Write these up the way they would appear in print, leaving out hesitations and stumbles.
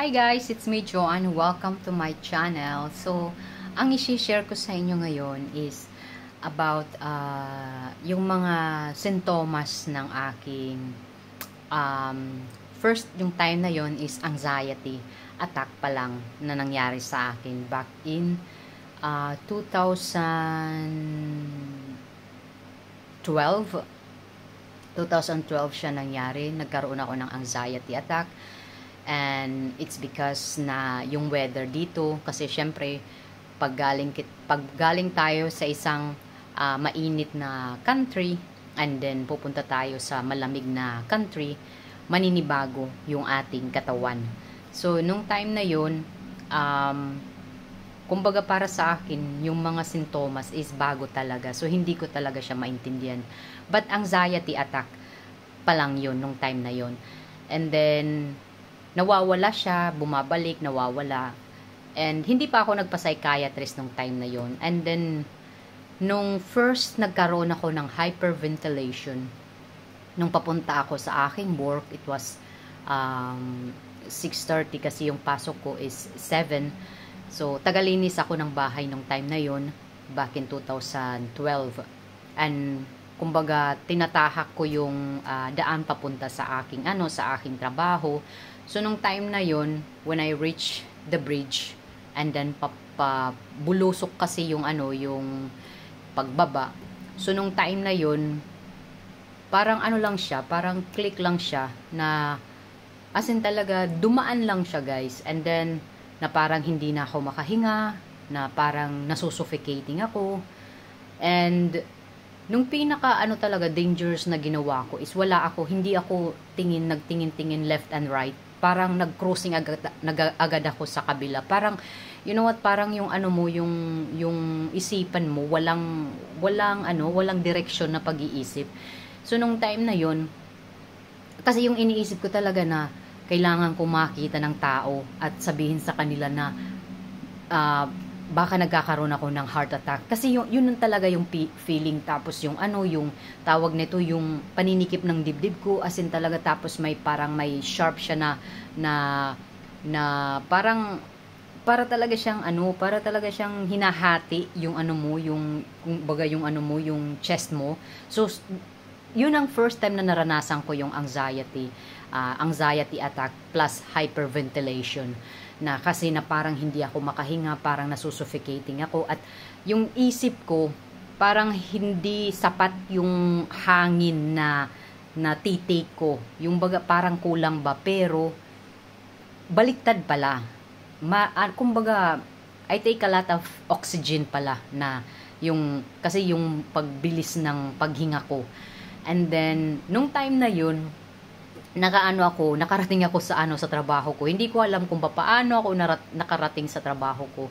Hi guys, it's me Joanne. Welcome to my channel. So, ang i-share ko sa inyo ngayon is about yung mga sintomas ng aking first, yung time na yon is anxiety attack pa lang na nangyari sa akin back in 2012 siya nangyari. Nagkaroon ako ng anxiety attack. And it's because na yung weather dito, kasi syempre pag galing tayo sa isang mainit na country and then pupunta tayo sa malamig na country, maninibago yung ating katawan. So nung time na yun, kumbaga para sa akin yung mga sintomas is bago talaga, so hindi ko talaga siya maintindihan, but anxiety attack pa lang yun nung time na yun. And then nawawala siya, bumabalik, nawawala. And hindi pa ako nagpa-psychiatrist nung time na yon. And then, nung first nagkaroon ako ng hyperventilation, nung papunta ako sa aking work, it was 6:30 kasi yung pasok ko is 7. So, tagalinis ako ng bahay nung time na yon, back in 2012. And kumbaga tinatahak ko yung daan papunta sa aking trabaho. So nung time na yon, when I reach the bridge and then bulusok kasi yung yung pagbaba. So nung time na yon, parang lang siya, parang click lang siya na as in talaga dumaan lang siya, guys. And then na parang hindi na ako makahinga, na parang nasusuffocating ako. And nung pinaka talaga dangerous na ginawa ko is hindi ako nagtingin-tingin left and right. Parang nag-crossing agad ako sa kabila. Parang, you know what, parang yung yung isipan mo, walang direksyon na pag-iisip. So, nung time na yon, kasi yung iniisip ko talaga na kailangan ko makita ng tao at sabihin sa kanila na baka nagkakaroon ako ng heart attack. Kasi yun talaga yung feeling. Tapos yung yung tawag nito, yung paninikip ng dibdib ko, as in talaga. Tapos parang may sharp siya na parang para talaga siyang hinahati yung yung chest mo. So yun ang first time na naranasan ko yung anxiety attack plus hyperventilation, na kasi na parang hindi ako makahinga, parang nasusuffocating ako, at yung isip ko parang hindi sapat yung hangin na titake ko, yung parang kulang ba, pero baliktad pala. Kumbaga I take a lot of oxygen pala, na kasi yung pagbilis ng paghinga ko. And then nung time na yun, nakarating ako sa trabaho ko. Hindi ko alam kung paano ako nakarating sa trabaho ko.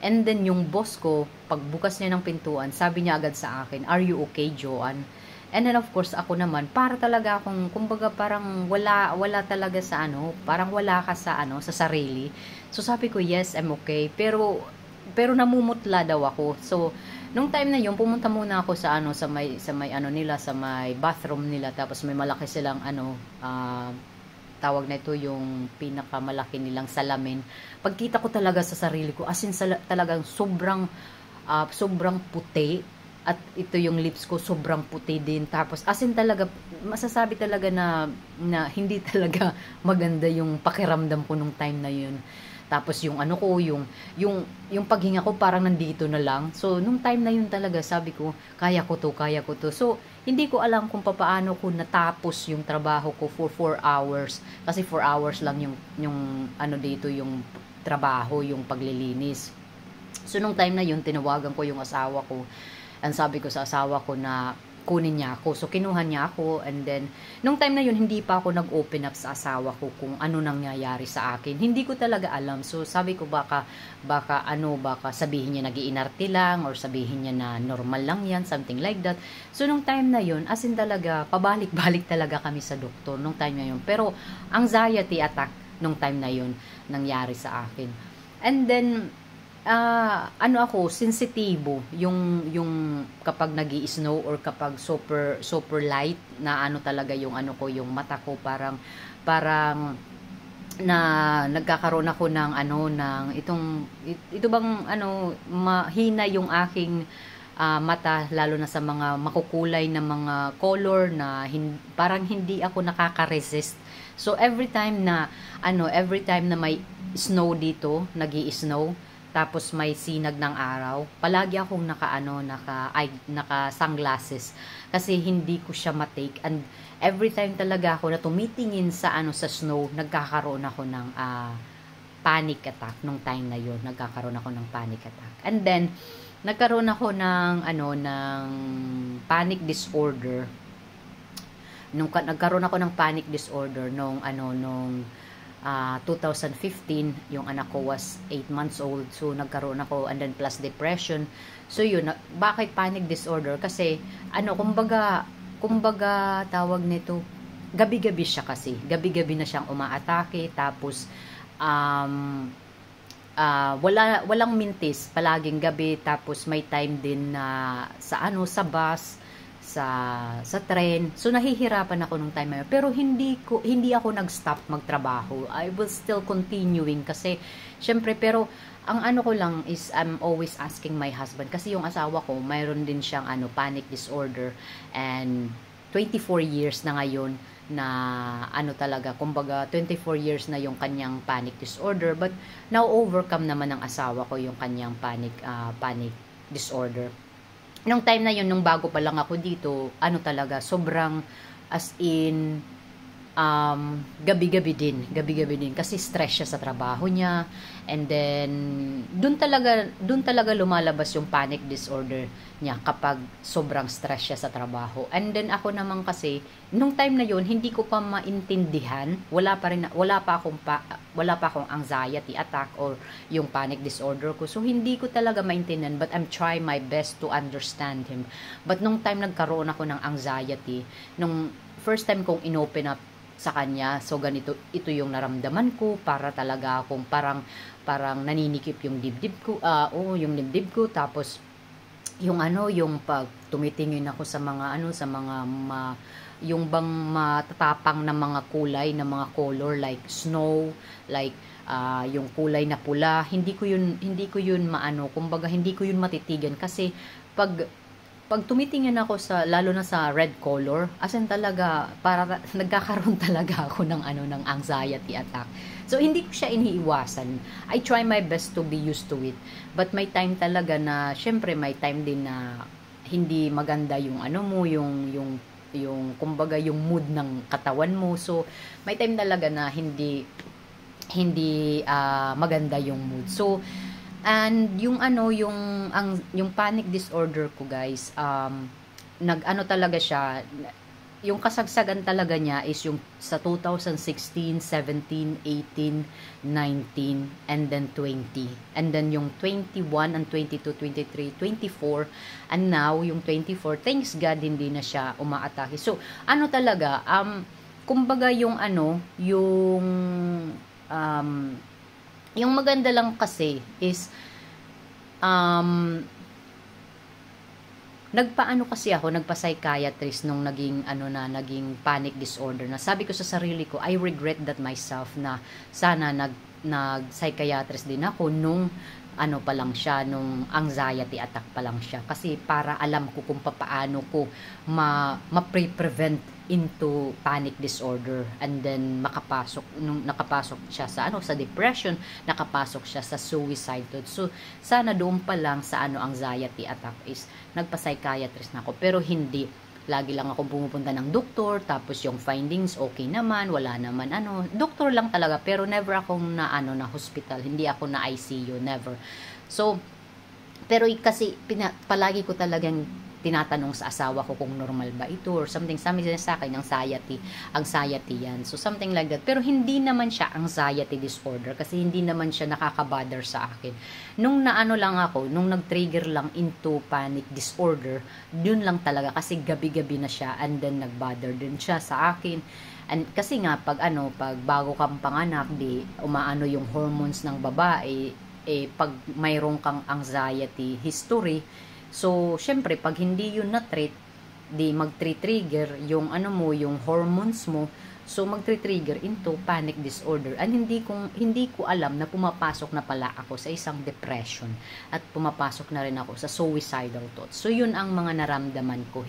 And then yung boss ko, pagbukas niya ng pintuan, sabi niya agad sa akin, "Are you okay, Joanne?" And then of course ako naman, para talaga akong kumbaga parang wala talaga sa parang wala ka sa sa sarili. So sabi ko, "Yes, I'm okay." Pero namumutla daw ako. So nung time na yun, pumunta muna ako sa may nila, sa may bathroom nila. Tapos may malaki silang tawag na ito, yung pinakamalaki nilang salamin. Pagkita ko talaga sa sarili ko, as in talagang sobrang puti. At ito yung lips ko, sobrang puti din. Tapos as in talaga, masasabi talaga na hindi talaga maganda yung pakiramdam ko nung time na yun. Tapos yung yung paghinga ko parang nandito na lang. So nung time na yun talaga, sabi ko, kaya ko to. So hindi ko alam kung paano ko natapos yung trabaho ko for 4 hours. Kasi 4 hours lang yung dito, yung trabaho, yung paglilinis. So nung time na yun, tinawagan ko yung asawa ko. And sabi ko sa asawa ko na kunin niya ako. So kinuha niya ako, and then nung time na yun, hindi pa ako nag-open up sa asawa ko kung ano nangyayari sa akin. Hindi ko talaga alam. So sabi ko, baka sabihin niya nag-iinarte lang, or sabihin niya na normal lang yan, something like that. So nung time na yun, as in talaga, pabalik-balik talaga kami sa doktor nung time na yun. Pero anxiety attack nung time na yun nangyari sa akin. And then ako, sensitibo yung kapag nag-i-snow, or kapag super light na talaga yung ko, yung mata ko parang na nagkakaroon ako ng ito bang mahina yung aking mata, lalo na sa mga makukulay na mga color na parang hindi ako nakaka-resist. So every time na may snow dito, nag-i-snow, tapos may sinag ng araw, palagi akong naka sunglasses kasi hindi ko siya matake. And every time talaga ako na tumitingin sa sa snow, nagkakaroon ako ng panic attack nung time na yon. Nagkakaroon ako ng panic attack. And then nagkaroon ako ng ng panic disorder. Nagkaroon ako ng panic disorder nung 2015, yung anak ko was 8 months old. So nagkaroon ako, and then plus depression. So yun, bakit panic disorder? Kasi kumbaga tawag nito, gabi-gabi siya kasi. Gabi-gabi na siyang umaatake, tapos walang mintis, palaging gabi. Tapos may time din na sa bus, sa tren. So nahihirapan ako nung time na yun. Pero hindi ako nag-stop magtrabaho. I was still continuing kasi syempre, pero ang ko lang is I'm always asking my husband kasi yung asawa ko mayroon din siyang panic disorder, and 24 years na ngayon na talaga, kumbaga 24 years na yung kanyang panic disorder, but now overcome naman ng asawa ko yung kanyang panic disorder. Nung time na yun, nung bago pa lang ako dito, talaga, sobrang as in, gabi-gabi din. Kasi stress siya sa trabaho niya. And then, dun talaga lumalabas yung panic disorder niya kapag sobrang stress siya sa trabaho. And then, ako naman kasi, nung time na yun, hindi ko pa maintindihan. Wala pa akong anxiety attack or yung panic disorder ko. So, hindi ko talaga maintindihan, but I'm trying my best to understand him. But nung time nagkaroon ako ng anxiety, nung first time kong inopen up sa kanya, so ito yung naramdaman ko, para talaga akong parang naninikip yung dibdib ko, yung dibdib ko, tapos yung pag tumitingin ako sa mga yung bang matatapang na mga kulay, na mga color, like snow, like yung kulay na pula, hindi ko yun kumbaga hindi ko yun matitigan kasi pag tumitingin ako lalo na sa red color, as in talaga, para nagkakaroon talaga ako ng ng anxiety attack. So, hindi ko siya iniiwasan. I try my best to be used to it. But may time talaga na, syempre may time din na hindi maganda yung kumbaga yung mood ng katawan mo. So, may time talaga na hindi maganda yung mood. So, and yung panic disorder ko, guys, talaga siya, yung kasagsagan talaga niya is yung sa 2016, 17, 18, 19, and then 20. And then yung 21 and 22, 23, 24, and now yung 24, thanks God, hindi na siya umaatake. So, talaga, kumbaga yung maganda lang kasi is nagpa-psychiatrist nung naging panic disorder na. Sabi ko sa sarili ko, I regret that myself, na sana nag-psychiatrist din ako nung pa lang siya, nung anxiety attack pa lang siya, kasi para alam ko kung paano ko ma-prevent into panic disorder, and then nakapasok siya sa depression, nakapasok siya sa suicide. So sana doon pa lang sa anxiety attack is nagpa-psychiatrist na ako, pero hindi. Lagi lang ako pumupunta ng doktor, tapos yung findings okay naman, wala naman doktor lang talaga, pero never akong na hospital, hindi ako na ICU, never. So, pero kasi palagi ko talagang tinatanong sa asawa ko kung normal ba ito or something. Sabi niya sa akin, anxiety yan. So, something like that. Pero hindi naman siya anxiety disorder kasi hindi naman siya nakaka-bother sa akin. Nung nung nag-trigger lang into panic disorder, dun lang talaga kasi gabi-gabi na siya, and then nag-bother din siya sa akin. And kasi nga, pag bago kang panganak, yung hormones ng babae, pag mayroong kang anxiety history, so, syempre, pag hindi yun na-treat, di mag-trigger yung yung hormones mo, So magtre-trigger into panic disorder. And hindi ko alam na pumapasok na pala ako sa isang depression at pumapasok na rin ako sa suicidal thoughts. So yun ang mga naramdaman ko.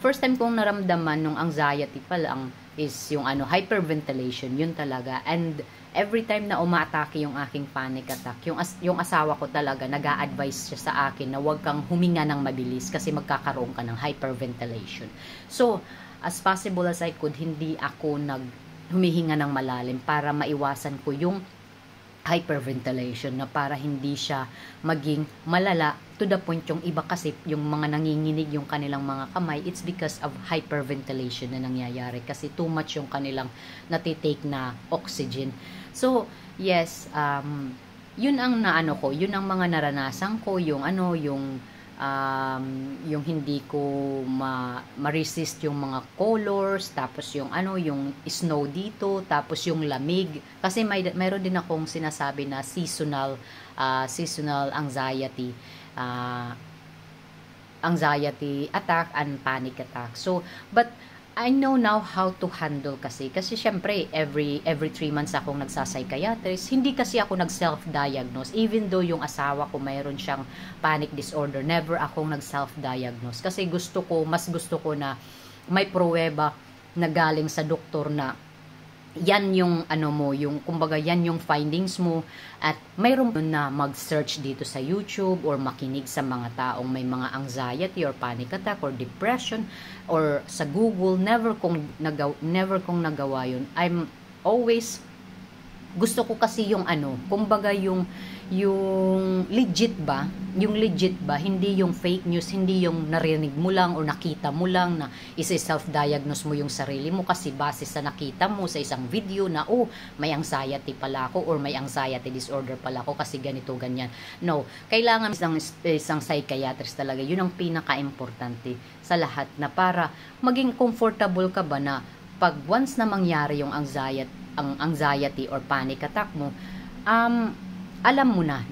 First time kong naramdaman nung anxiety pa lang is yung hyperventilation, yun talaga. And every time na umaatake yung aking panic attack, yung asawa ko talaga nag-a-advise siya sa akin na huwag kang huminga ng mabilis kasi magkakaroon ka ng hyperventilation. So, as possible as I could, hindi ako humihinga ng malalim para maiwasan ko yung hyperventilation na para hindi siya maging malala to the point yung iba kasi yung mga nanginginig yung kanilang mga kamay, it's because of hyperventilation na nangyayari kasi too much yung kanilang natitake na oxygen. So yes, yun ang yun ang mga naranasan ko, yung hindi ko ma-resist yung mga colors, tapos yung snow dito, tapos yung lamig. Kasi mayroon din akong sinasabi na seasonal anxiety attack and panic attack. So, but I know now how to handle kasi syempre every 3 months akong nagsa-psychiatrist. Hindi kasi ako nag-self-diagnose even though yung asawa ko mayroon siyang panic disorder. Never akong nag-self-diagnose kasi mas gusto ko na may pruweba na galing sa doktor na yan yung kumbaga yan yung findings mo, at mayroon na mag-search dito sa YouTube or makinig sa mga taong may mga anxiety or panic attack or depression or sa Google. Never kong nagawa yun. I'm always gusto ko kasi yung kumbaga yung legit ba, hindi yung fake news, hindi yung narinig mo lang or nakita mo lang na self-diagnose mo yung sarili mo kasi base sa nakita mo sa isang video na may anxiety pala ako or may anxiety disorder pala ako kasi ganito ganyan. No, kailangan isang psychiatrist talaga. Yun ang pinaka-importante sa lahat, na para maging comfortable ka ba na pag once na mangyari yung anxiety or panic attack mo, alam mo na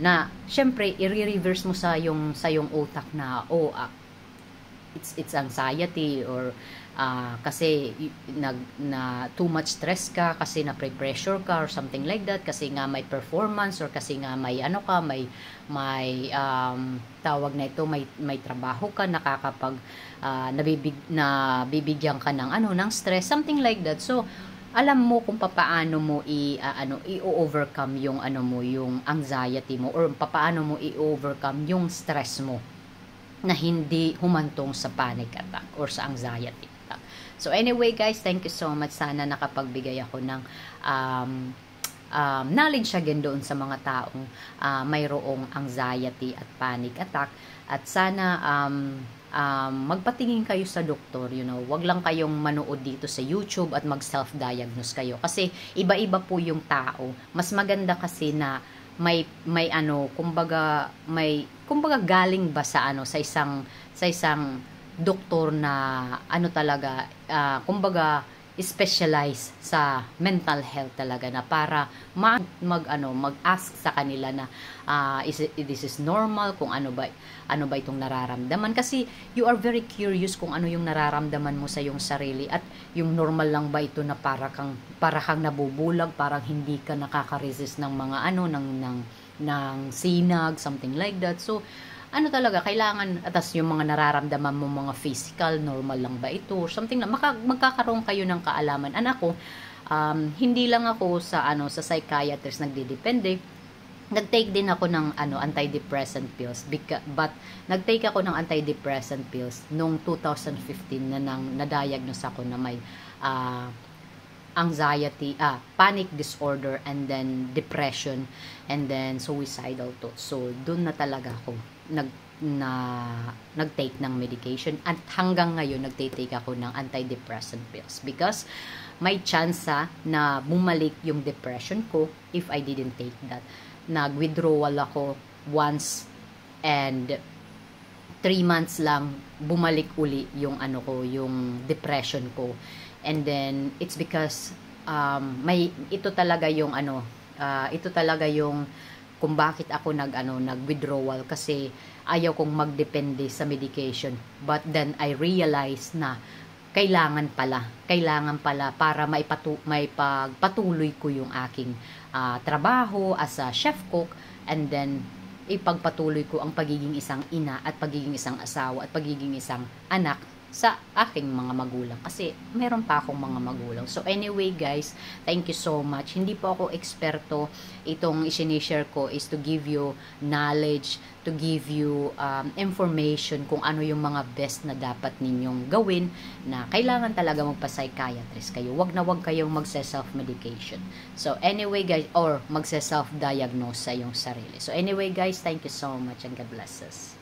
syempre i-reverse mo sa yung utak na it's anxiety or kasi too much stress ka, kasi na pressure ka or something like that, kasi nga may performance or kasi nga may tawag na ito, may trabaho ka, nabibigyan ka ng stress, something like that. So alam mo kung paano mo i-overcome yung yung anxiety mo, or paano mo i-overcome yung stress mo na hindi humantong sa panic attack or sa anxiety attack. So anyway guys, thank you so much. Sana nakapagbigay ako ng knowledge again doon sa mga taong mayroong anxiety at panic attack, at sana magpatingin kayo sa doktor, wag lang kayong manood dito sa YouTube at mag-self-diagnose kayo kasi iba-iba po yung tao. Mas maganda kasi na may kumbaga galing ba sa isang doktor na talaga kumbaga specialize sa mental health talaga, na para mag-ask sa kanila na this is normal, kung ano ba itong nararamdaman, kasi you are very curious kung ano yung nararamdaman mo sa iyong sarili, at yung normal lang ba ito na para kang nabubulag, parang hindi ka nakaka-resist ng mga ng sinag, something like that. So talaga, kailangan, atas yung mga nararamdaman mo, mga physical, normal lang ba ito, or something na magkakaroon kayo ng kaalaman. Ako, hindi lang ako sa psychiatrist nagdidepende. Nag-take din ako ng antidepressant pills, but nag-take ako ng antidepressant pills noong 2015 na na-diagnose ako na may anxiety, panic disorder, and then depression, and then suicidal thoughts. So doon na talaga ako nag-take ng medication, at hanggang ngayon nagte-take ako ng antidepressant pills because may chance na bumalik yung depression ko if I didn't take that. Nag-withdrawal ako once, and 3 months lang bumalik uli yung yung depression ko. And then it's because ito talaga yung kung bakit ako nag-withdrawal, kasi ayaw kong magdepende sa medication. But then I realized na kailangan pala para maipagpatuloy ko yung aking trabaho as a chef cook, and then ipagpatuloy ko ang pagiging isang ina at pagiging isang asawa at pagiging isang anak sa aking mga magulang, kasi meron pa akong mga magulang. So anyway guys, thank you so much. Hindi po ako eksperto. Itong isinishare ko is to give you knowledge, to give you information kung ano yung mga best na dapat ninyong gawin, na kailangan talaga magpa-psychiatrist kayo. Wag na wag kayong magse-self-medication. So anyway guys, or magse-self-diagnose sa iyong sarili. So anyway guys, thank you so much and God bless us.